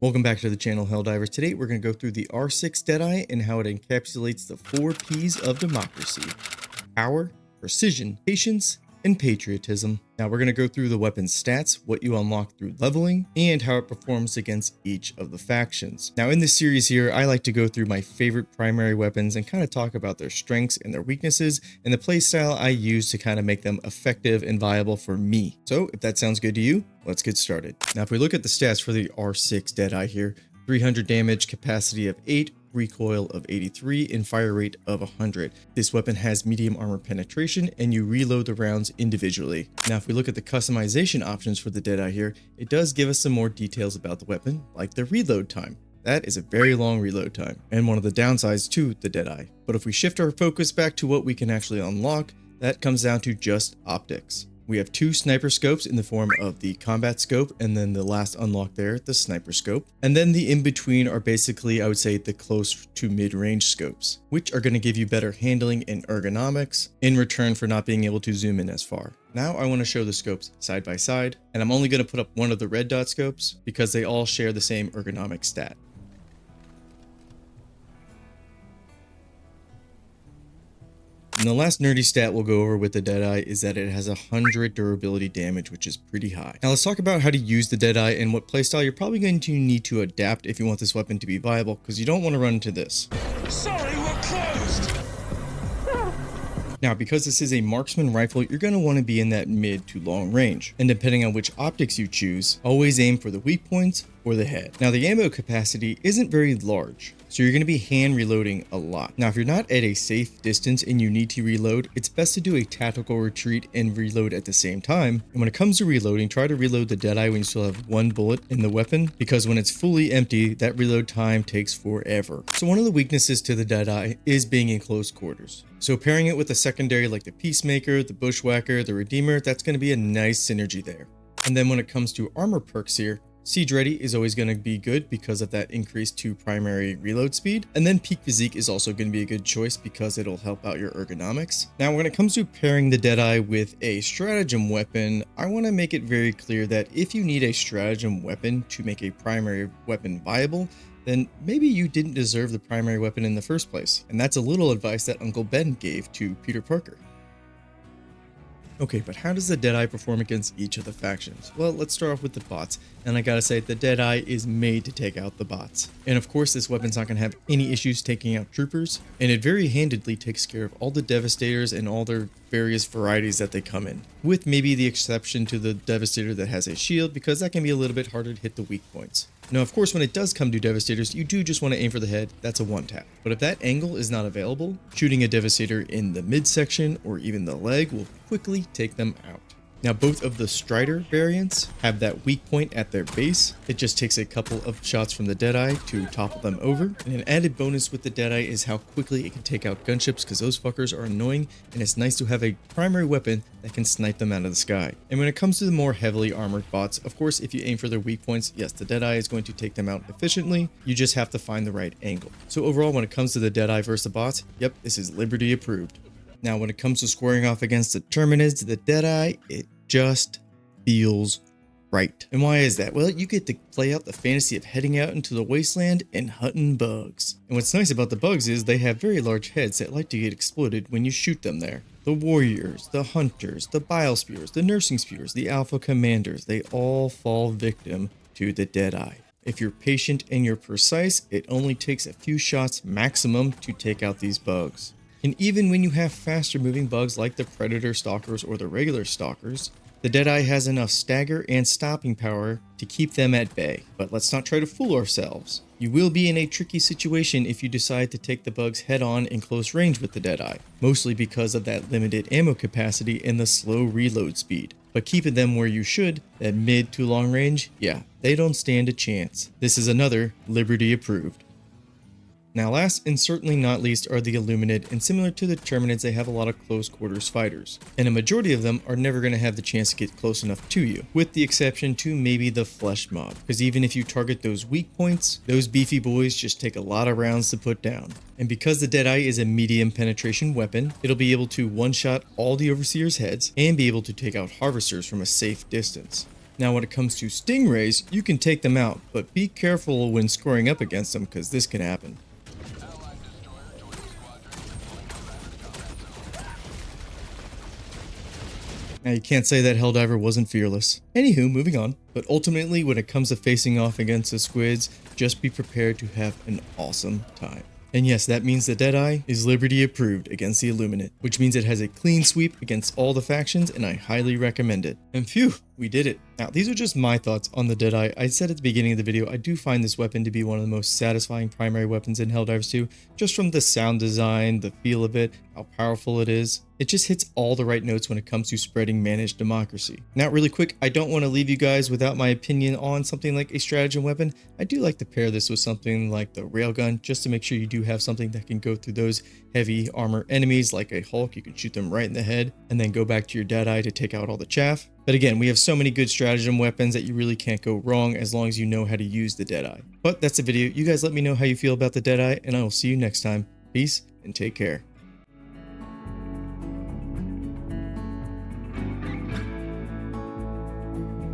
Welcome back to the channel, Helldivers. Today we're going to go through the R-6 Deadeye and how it encapsulates the 4 P's of democracy: power, precision, patience, and patriotism. Now we're going to go through the weapon's stats, what you unlock through leveling, and how it performs against each of the factions. Now in this series here, I like to go through my favorite primary weapons and kind of talk about their strengths and their weaknesses and the playstyle I use to kind of make them effective and viable for me. So if that sounds good to you, let's get started. Now if we look at the stats for the R-6 Deadeye here, 300 damage, capacity of 8, recoil of 83, and fire rate of 100. This weapon has medium armor penetration, and you reload the rounds individually. Now if we look at the customization options for the Deadeye here, it does give us some more details about the weapon, like the reload time. That is a very long reload time, and one of the downsides to the Deadeye. But if we shift our focus back to what we can actually unlock, that comes down to just optics. We have 2 sniper scopes in the form of the combat scope and then the last unlock there, the sniper scope. And then the in-between are basically, I would say, the close to mid-range scopes, which are going to give you better handling and ergonomics in return for not being able to zoom in as far. Now I want to show the scopes side by side, and I'm only going to put up one of the red dot scopes because they all share the same ergonomic stat. And the last nerdy stat we'll go over with the Deadeye is that it has 100 durability damage, which is pretty high. Now let's talk about how to use the Deadeye and what playstyle you're probably going to need to adapt if you want this weapon to be viable, because you don't want to run into this. Sorry, we're closed! Now, because this is a marksman rifle, you're going to want to be in that mid to long range. And depending on which optics you choose, always aim for the weak points or the head. Now, the ammo capacity isn't very large, so you're going to be hand reloading a lot. Now, if you're not at a safe distance and you need to reload, it's best to do a tactical retreat and reload at the same time. And when it comes to reloading, try to reload the Deadeye when you still have 1 bullet in the weapon, because when it's fully empty, that reload time takes forever. So one of the weaknesses to the Deadeye is being in close quarters. So pairing it with a secondary like the Peacemaker, the Bushwhacker, the Redeemer, that's going to be a nice synergy there. And then when it comes to armor perks here, Siege Ready is always going to be good because of that increase to primary reload speed. And then Peak Physique is also going to be a good choice because it'll help out your ergonomics. Now, when it comes to pairing the Deadeye with a stratagem weapon, I want to make it very clear that if you need a stratagem weapon to make a primary weapon viable, then maybe you didn't deserve the primary weapon in the first place. And that's a little advice that Uncle Ben gave to Peter Parker. Okay, but how does the Deadeye perform against each of the factions? Well, let's start off with the bots, and I gotta say, the Deadeye is made to take out the bots. And of course, this weapon's not gonna have any issues taking out troopers, and it very handedly takes care of all the Devastators and all their various varieties that they come in, with maybe the exception to the Devastator that has a shield, because that can be a little bit harder to hit the weak points. Now, of course, when it does come to Devastators, you do just want to aim for the head. That's a one tap. But if that angle is not available, shooting a Devastator in the midsection or even the leg will quickly take them out. Now, both of the Strider variants have that weak point at their base. It just takes a couple of shots from the Deadeye to topple them over. And an added bonus with the Deadeye is how quickly it can take out gunships, because those fuckers are annoying, and it's nice to have a primary weapon that can snipe them out of the sky. And when it comes to the more heavily armored bots, of course, if you aim for their weak points, yes, the Deadeye is going to take them out efficiently. You just have to find the right angle. So overall, when it comes to the Deadeye versus the bots, yep, this is Liberty approved. Now, when it comes to squaring off against the Terminids, the Deadeye, it just feels right. And why is that? Well, you get to play out the fantasy of heading out into the wasteland and hunting bugs. And what's nice about the bugs is they have very large heads that like to get exploded when you shoot them there. The warriors, the hunters, the bile spewers, the nursing spewers, the alpha commanders, they all fall victim to the Deadeye. If you're patient and you're precise, it only takes a few shots maximum to take out these bugs. And even when you have faster moving bugs like the Predator Stalkers or the regular Stalkers, the Deadeye has enough stagger and stopping power to keep them at bay. But let's not try to fool ourselves. You will be in a tricky situation if you decide to take the bugs head on in close range with the Deadeye, mostly because of that limited ammo capacity and the slow reload speed. But keeping them where you should, at mid to long range, yeah, they don't stand a chance. This is another Liberty approved. Now last and certainly not least are the Illuminid, and similar to the Terminids, they have a lot of close quarters fighters. And a majority of them are never going to have the chance to get close enough to you, with the exception to maybe the Flesh Mob, because even if you target those weak points, those beefy boys just take a lot of rounds to put down. And because the Deadeye is a medium penetration weapon, it'll be able to one-shot all the Overseer's heads and be able to take out Harvesters from a safe distance. Now when it comes to stingrays, you can take them out, but be careful when scoring up against them because this could happen. Now you can't say that Helldiver wasn't fearless. Anywho, moving on. But ultimately, when it comes to facing off against the squids, just be prepared to have an awesome time. And yes, that means the Deadeye is Liberty approved against the Illuminate, which means it has a clean sweep against all the factions, and I highly recommend it. And phew, we did it. Now, these are just my thoughts on the Deadeye. I said at the beginning of the video, I do find this weapon to be one of the most satisfying primary weapons in Helldivers 2, just from the sound design, the feel of it, how powerful it is. It just hits all the right notes when it comes to spreading managed democracy. Now, really quick, I don't want to leave you guys without my opinion on something like a stratagem weapon. I do like to pair this with something like the railgun, just to make sure you do have something that can go through those heavy armor enemies like a Hulk. You can shoot them right in the head and then go back to your Deadeye to take out all the chaff. But again, we have so many good stratagem weapons that you really can't go wrong as long as you know how to use the Deadeye. But that's the video. You guys let me know how you feel about the Deadeye, and I will see you next time. Peace and take care.